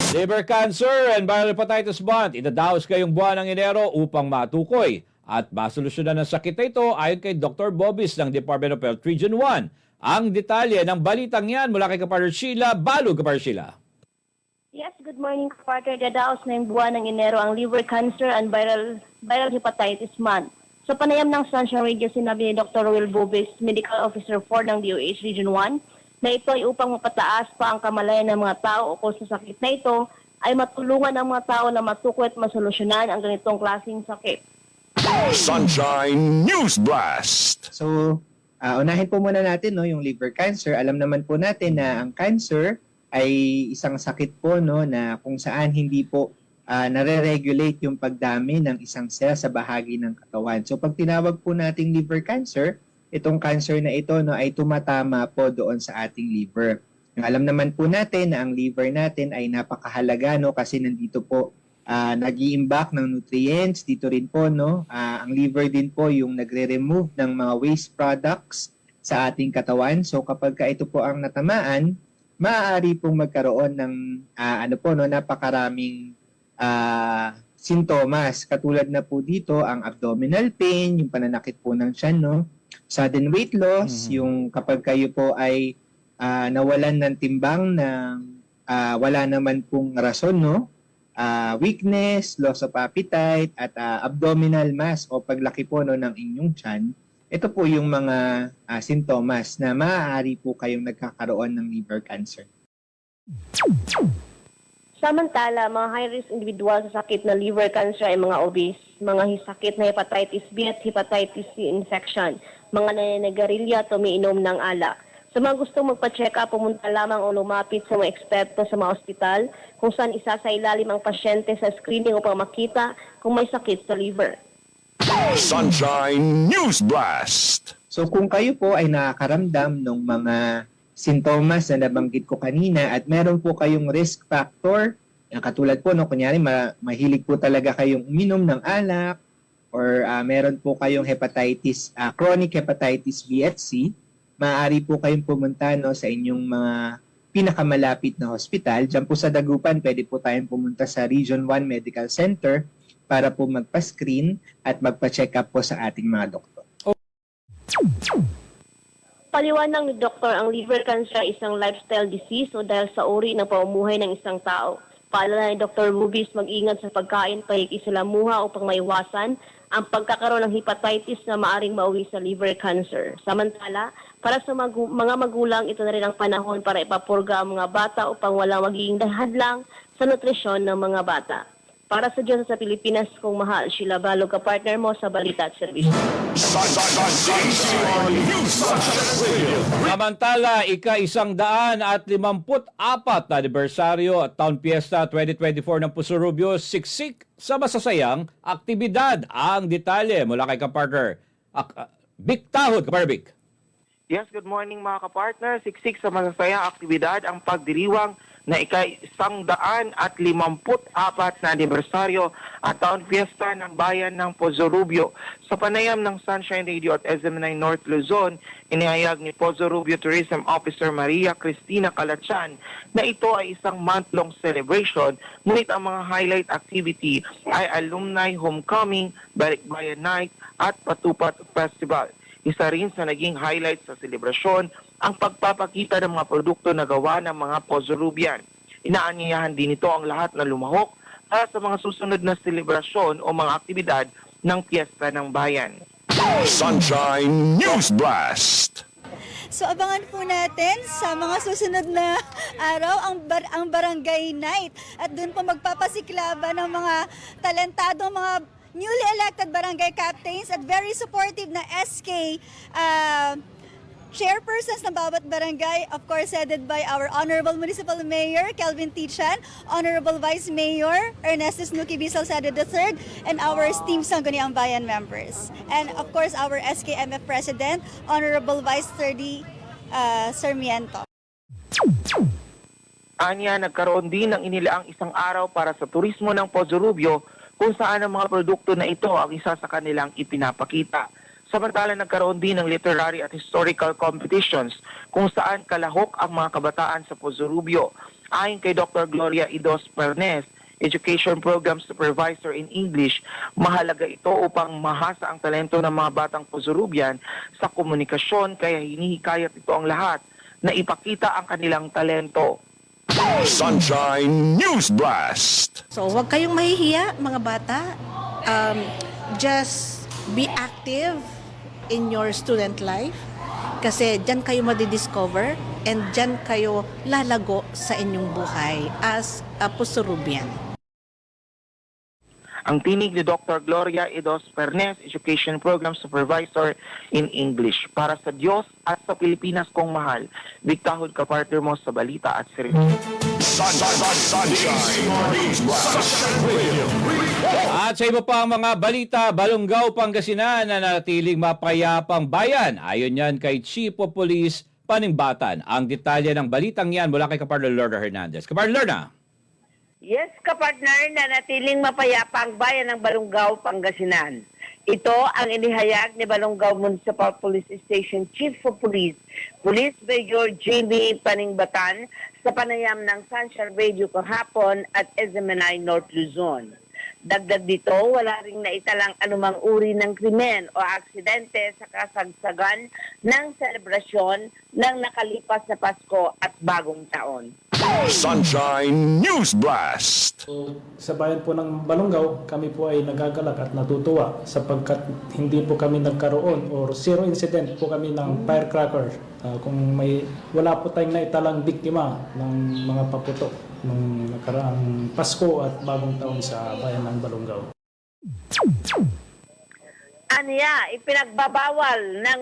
Liver cancer and viral hepatitis month. Idadaos kayong buwan ng Enero upang matukoy at masolusyonan ng sakit na ito ayon kay Dr. Bobis ng Department of Health Region 1. Ang detalye ng balitang yan mula kay Kapartner Sheila. Balog, Kapartner Sheila. Yes, good morning, Kapartner. Dadaos ngayong buwan ng Enero ang Liver Cancer and Viral Hepatitis Month. Sa panayam ng Sunshine Radio, sinabi ni Dr. Will Bobis, Medical Officer 4 ng DOH Region 1, na ito ay upang mapataas pa ang kamalayan ng mga tao ukol sa sakit na ito ay matulungan ang mga tao na matukoy at masolusyonan ang ganitong klaseng sakit. Sunshine News Blast! So, unahin po muna natin yung liver cancer. Alam naman po natin na ang cancer ay isang sakit po na kung saan hindi po nare-regulate yung pagdami ng isang cell sa bahagi ng katawan. So, pag tinawag po nating liver cancer, itong cancer na ito ay tumatama po doon sa ating liver. Alam naman po natin na ang liver natin ay napakahalaga kasi nandito po nag-i-imbak ng nutrients. Dito rin po ang liver din po yung nagre-remove ng mga waste products sa ating katawan. So kapag ito po ang natamaan, maaari pong magkaroon ng napakaraming sintomas. Katulad na po dito ang abdominal pain, yung pananakit po ng tiyan, sudden weight loss, yung kapag kayo po ay nawalan ng timbang na wala naman pong rason, weakness, loss of appetite, at abdominal mass o paglaki po ng inyong tiyan. Ito po yung mga sintomas na maaari po kayong nagkakaroon ng liver cancer. Samantala, mga high-risk individual sa sakit na liver cancer ay mga obese, mga sakit na hepatitis B at hepatitis C infection, mga nananagarilya at umiinom ng alak. Sa mga gustong magpa-check up, pumunta lamang o lumapit sa mga eksperto sa mga ospital kung saan isasailalim ang pasyente sa screening upang makita kung may sakit sa liver. Sunshine News Blast! So kung kayo po ay nakakaramdam ng mga sintomas na nabanggit ko kanina at meron po kayong risk factor, katulad po, kunyari mahilig po talaga kayong uminom ng alak or meron po kayong hepatitis, chronic hepatitis B at C, maaari po kayong pumunta sa inyong mga pinakamalapit na hospital. Diyan po sa Dagupan, pwede po tayong pumunta sa Region 1 Medical Center para po magpa-screen at magpa-check up po sa ating mga doktor. Paliwanag ni Doktor, ang liver cancer ay isang lifestyle disease o dahil sa uri ng pamumuhay ng isang tao. Paalala ni Dr. Bobis mag-ingat sa pagkain, pakikisalamuha upang maiwasan ang pagkakaroon ng hepatitis na maaring mauwi sa liver cancer. Samantala, para sa mga magulang, ito na rin ang panahon para ipapurga ang mga bata upang walang magiging hadlang sa nutrisyon ng mga bata. Para sa Diyos sa Pilipinas, kung mahal, Sheila Balog, ka-partner mo sa Balita at Serbisyo. Samantala, ika-154 na anibersaryo at Town Fiesta 2024 ng Puso-Rubio, siksik sa masasayang aktibidad. Ang detalye mula kay kapartner Vic Tahod, kapartner Vic. Yes, good morning mga kapartner. Siksik sa masasayang aktibidad ang pagdiriwang na ika-154 na anibersaryo at Town Fiesta ng Bayan ng Pozo-Rubio. Sa panayam ng Sunshine Radio at SM9 North Luzon, inihayag ni Pozo-Rubio Tourism Officer Maria Cristina Calachan na ito ay isang month-long celebration, ngunit ang mga highlight activity ay Alumni Homecoming, Balikbayan Night at Patupat Festival. Isa rin sa naging highlight sa selebrasyon ang pagpapakita ng mga produkto na gawa ng mga Pozo-Rubian. Inaanyayahan din ito ang lahat na lumahok para sa mga susunod na selebrasyon o mga aktibidad ng Piyesta ng Bayan. Sunshine News Blast! So abangan po natin sa mga susunod na araw ang Barangay Night at doon po magpapasiklaban ng mga talentadong mga newly elected barangay captains at very supportive na SK chairpersons ng bawat barangay, of course headed by our Honorable Municipal Mayor Kelvin Tichan, Honorable Vice Mayor Ernesto Snooki B. Salcedo III, and our esteemed Sangguniang Bayan members. And of course our SKMF President, Honorable Vice 30 Sarmiento. Anya, nagkaroon din ng inilaang isang araw para sa turismo ng Pozo-Rubio kung saan ang mga produkto na ito ang isa sa kanilang ipinapakita. Samantala, nagkaroon din ng literary at historical competitions kung saan kalahok ang mga kabataan sa Pozo-Rubio. Ayon kay Dr. Gloria Idos Pernes, Education Program Supervisor in English, mahalaga ito upang mahasa ang talento ng mga batang Puzurubian sa komunikasyon, kaya hinihikayat ito ang lahat na ipakita ang kanilang talento. Sunshine News Blast. So huwag kayong mahihiya mga bata. Just be active in your student life kasi dyan kayo madidiscover and dyan kayo lalago sa inyong buhay as a Puzurubian. Ang tinig ni Dr. Gloria Idos Pernes, Education Program Supervisor in English. Para sa Diyos at sa Pilipinas kong mahal, Victahod kapartner mo sa balita at servisyo. Sunshine News Blast. At sa iba pa ang mga balita, Balongaw, Pangasinan na natiling mapayapang bayan. Ayon yan kay Chief of Police Paningbatan. Ang detalye ng balitang yan mula kay Kapartner Lorna Hernandez. Kapartner Lorna. Yes, kapartner, na natiling mapayapa ang bayan ng Balongaw, Pangasinan. Ito ang inihayag ni Balongaw Municipal Police Station Chief of Police, Police Major Jamie Paningbatan sa panayam ng Sunshine Radio kahapon at SMNI North Luzon. Dagdag dito, wala ring naitalang anumang uri ng krimen o aksidente sa kasagsagan ng selebrasyon ng nakalipas na Pasko at Bagong Taon. Sunshine News Blast. So, sa bayan po ng Balongaw, kami po ay nagagalak at natutuwa sapagkat hindi po kami nagkaroon or zero incident po kami ng firecracker. Kung wala po tayong naitalang biktima ng mga paputok ng nakaraang Pasko at Bagong Taon sa bayan ng Balongaw. Aniya, ipinagbabawal ng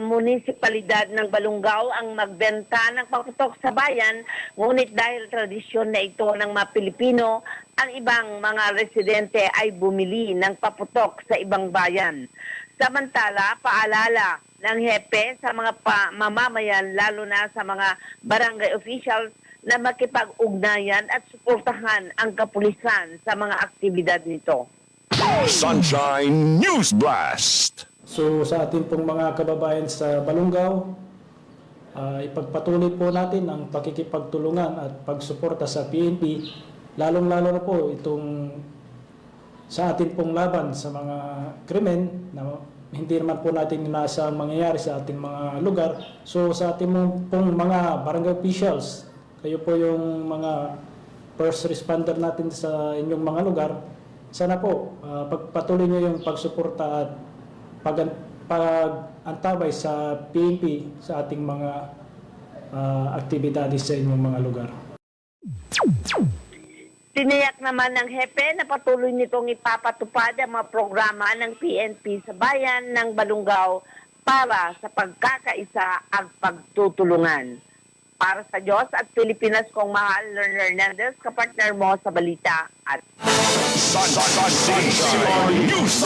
munisipalidad ng Balongaw ang magbenta ng paputok sa bayan, ngunit dahil tradisyon na ito ng mga Pilipino, ang ibang mga residente ay bumili ng paputok sa ibang bayan. Samantala, paalala ng hepe sa mga mamamayan, lalo na sa mga barangay officials, na makipag-ugnayan at suportahan ang kapulisan sa mga aktibidad nito. Sunshine News Blast. So sa ating pong mga kababayan sa Balongaw, ipagpatuloy po natin ang pakikipagtulungan at pagsuporta sa PNP, lalong-lalo na po itong sa ating pong laban sa mga krimen na hindi naman po natin nasa mangyayari sa ating mga lugar. So sa ating pong mga barangay officials, kayo po yung mga first responder natin sa inyong mga lugar, sana po pagpatuloy nyo yung pagsuporta at pag-antabay sa PNP sa ating mga aktibidades sa inyong mga lugar. Tiniyak naman ng hepe na patuloy nitong ipapatupad ang mga programa ng PNP sa bayan ng Balongaw para sa pagkakaisa at pagtutulungan. Para sa Diyos at Pilipinas kong mahal, Lorna Hernandez, kapartner mo sa balita at Sunshine News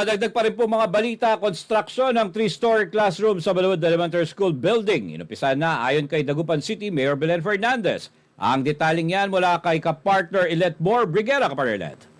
Dagdag pa rin po mga balita, construction ng 3-story classroom sa Baluod Elementary School building. Inumpisan na ayon kay Dagupan City Mayor Belen Fernandez. Ang detaling yan mula kay kapartner Ilet Bor Briguera. Kapartner Ilet.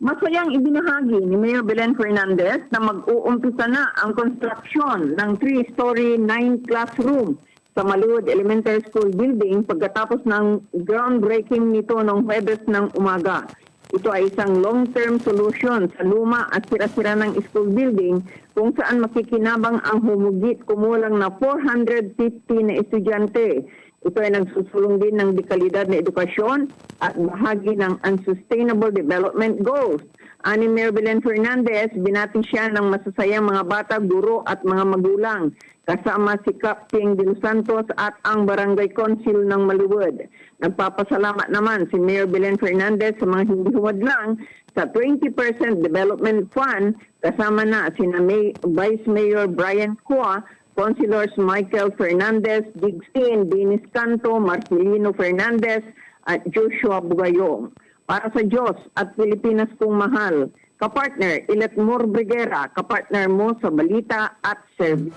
Masayang ibinahagi ni Mayor Belen Fernandez na mag-uumpisa na ang construction ng 3-story 9 classroom sa Maluod Elementary School building pagkatapos ng groundbreaking nito noong Huwebes ng umaga. Ito ay isang long-term solution sa luma at sira-sira ng school building kung saan makikinabang ang humigit kumulang na 450 na estudyante. Ito ay nagsusulong din ng dekalidad na edukasyon at bahagi ng Unsustainable Development Goals. Ani Mayor Belen Fernandez, binati siya ng masasayang mga bata, guro at mga magulang, kasama si Captain De Los Santos at ang Barangay Council ng Maluwod. Nagpapasalamat naman si Mayor Belen Fernandez sa mga hindi humadlang sa 20% Development Fund, kasama na sina Vice Mayor Brian Cua, Councilors Michael Fernandez, Digsin, Dennis Canto, Marcelino Fernandez at Joshua Bugayong. Para sa Diyos at Pilipinas kong mahal, kapartner Ilet Mor Briguera, kapartner mo sa balita at service.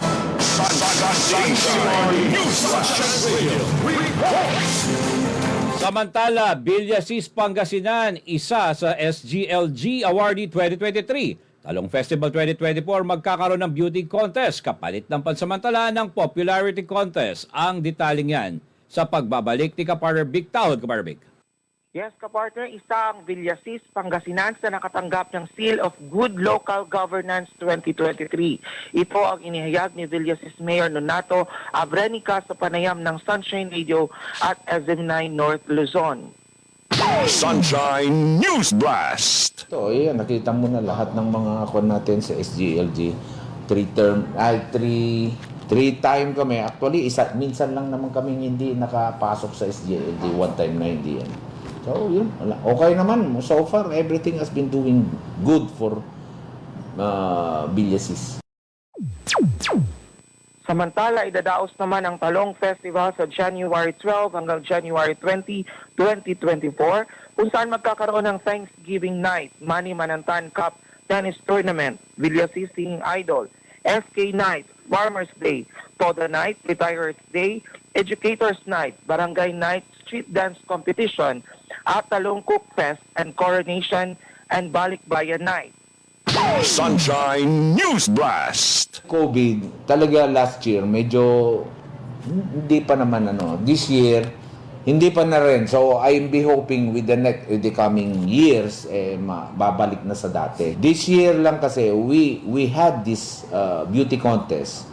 Samantala, Villasis Pangasinan, isa sa SGLG Awardee 2023 Talong Festival 2024 magkakaroon ng beauty contest kapalit ng pansamantala ng popularity contest. Ang detaleng yan sa pagbabalik ni Kapartner Big Tahod, Kapartner Big. Yes, kapartner, isang Villasis, Pangasinan na nakatanggap ng Seal of Good Local Governance 2023. Ito ang inihayag ni Villasis Mayor Nonato Abrenica sa panayam ng Sunshine Radio at SM9 North Luzon. Sunshine News Blast. So, yan, nakita mo na lahat ng mga kon natin sa SGLG. Three time kami. Actually, minsan lang naman kami hindi nakapasok sa SGLG. One time na hindi yan. So, yun. Okay naman. So far, everything has been doing good for Villasis. Samantala, idadaos naman ang Talong Festival sa January 12 hanggang January 20, 2024 kung saan magkakaroon ng Thanksgiving Night, Manny Manantan Cup Tennis Tournament, Villasis Singing Idol, FK Night, Farmers Day, Toda Night, Retirers Day, Educators Night, Barangay Night, Street Dance Competition, at Talong Cook Fest and Coronation and Balikbayan Night. Sunshine News Blast. COVID, talaga last year, medyo hindi pa naman this year, hindi pa na rin. So, I'm be hoping with the coming years, babalik na sa dati. This year lang kasi, we had this beauty contest.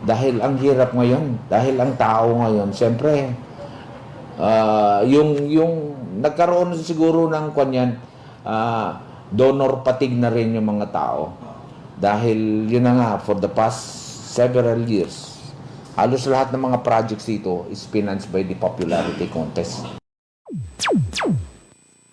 Dahil ang hirap ngayon, dahil ang tao ngayon, siyempre, yung nagkaroon siguro ng kanyan, donor fatigue na rin yung mga tao. Dahil yun na nga, for the past several years, halos lahat ng mga projects dito is financed by the popularity contest.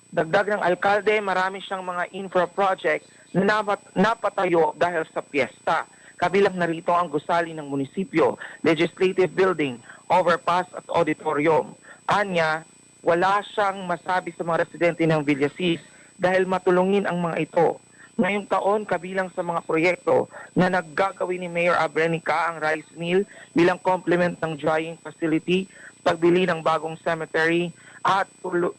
Dagdag ng alkalde, marami siyang mga infra project na napatayo dahil sa piyesta. Kabilang narito ang gusali ng munisipyo, legislative building, overpass at auditorium. Anya, wala siyang masabi sa mga residente ng Villasis dahil matulungin ang mga ito. Ngayong taon, kabilang sa mga proyekto na naggagawin ni Mayor Abrenica ang rice mill bilang complement ng drying facility, pagbili ng bagong cemetery, at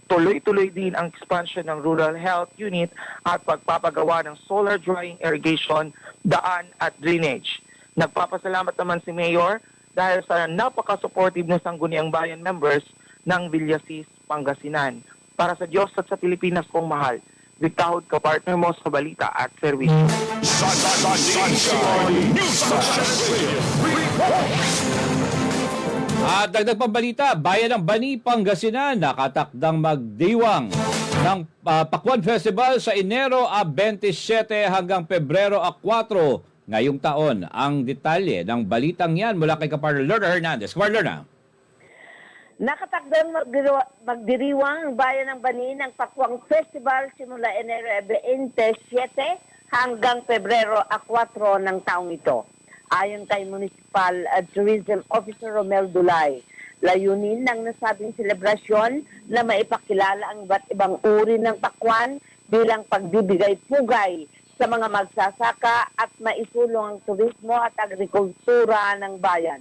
tuloy-tuloy din ang expansion ng rural health unit at pagpapagawa ng solar drying irrigation, daan at drainage. Nagpapasalamat naman si Mayor dahil sa napaka-supportive ng Sangguniang Bayan members ng Villasis, Pangasinan. Para sa Diyos at sa Pilipinas kong mahal, Victahod ka partner mo sa balita at servisyo. Sunshine News Blast. At dagdag pang balita, bayan ng Bani, Pangasinan nakatakdang magdiwang ng Pakwan Festival sa Enero 27 hanggang Pebrero 4 ngayong taon. Ang detalye ng balitang yan mula kay Kapartner Lorna Hernandez. Kapartner Lorna. Nakatakdang magdiriwang ang bayan ng Bani ng Pakwang Festival simula Enero 27 hanggang Pebrero 4 ng taong ito. Ayon kay Municipal Tourism Officer Romel Dulay, layunin ng nasabing selebrasyon na maipakilala ang iba't ibang uri ng pakwan bilang pagbibigay pugay sa mga magsasaka at maisulong ang turismo at agrikultura ng bayan.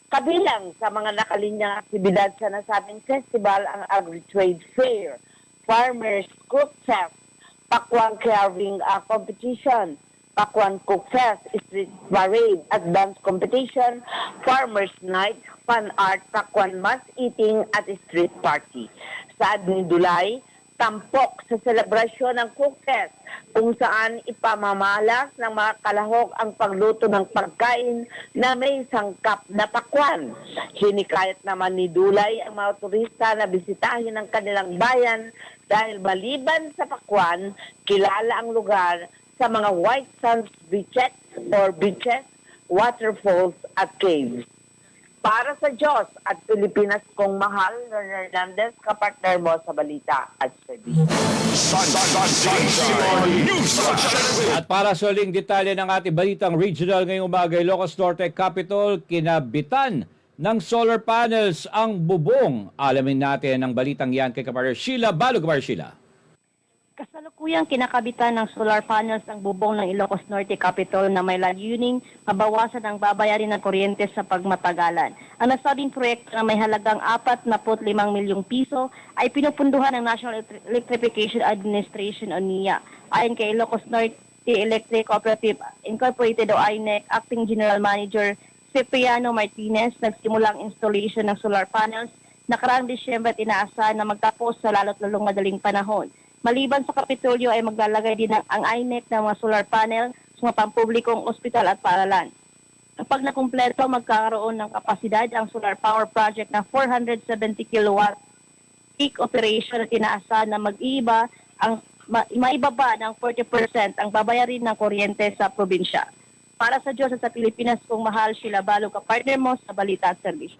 Kabilang sa mga nakalinyang aktibidad sa nasabing festival ang Agri-Trade Fair, Farmers Cook Fest, Pakwan Carving Competition, Pakwan Cook Fest, Street Parade at Dance Competition, Farmers Night, Fun Art, Pakwan Mass Eating at Street Party. Saad ni Dulay, tampok sa selebrasyon ng Cook Fest kung saan ipamamalas ng mga kalahok ang pagluto ng pagkain na may sangkap na pakwan. Hinikayat naman ni Dulay ang mga turista na bisitahin ang kanilang bayan dahil maliban sa pakwan, kilala ang lugar sa mga white sands beaches or beaches, waterfalls at caves. Para sa Diyos at Pilipinas kong mahal, Lorna Hernandez, kapartner mo sa balita at servisyo. Sunshine News Blast. At para sa uling detalye ng ating balitang regional ngayong umaga, Ilocos Norte Capital, kinabitan ng solar panels ang bubong. Alamin natin ang balitang yan kay Kapartner Sheila Balog. Kapartner Sheila. Kasalukuyang kinakabitan ng solar panels ang bubong ng Ilocos Norte Capital na may layuning mabawasan ang babayarin ng kuryente sa pagmatagalan. Ang nasabing proyekto na may halagang 45 milyong piso ay pinupunduhan ng National Electrification Administration o NEA. Ayon kay Ilocos Norte Electric Cooperative Incorporated o INEC Acting General Manager Cipriano Martinez nagsimula ang installation ng solar panels nakaraang Disyembre at inaasahan na magtapos sa lalo't lalong madaling panahon. Maliban sa Kapitolyo ay maglalagay din ang INEC ng mga solar panel sa mga pampublikong ospital at paaralan. Kapag nakumpleto, magkakaroon ng kapasidad ang solar power project na 470 kilowatt peak operation at inaasahan na maibaba ng 40% ang babayarin ng kuryente sa probinsya. Para sa Diyos at sa Pilipinas, kung mahal, Sheila Balo, kapartner mo sa Balita at Serbisyo.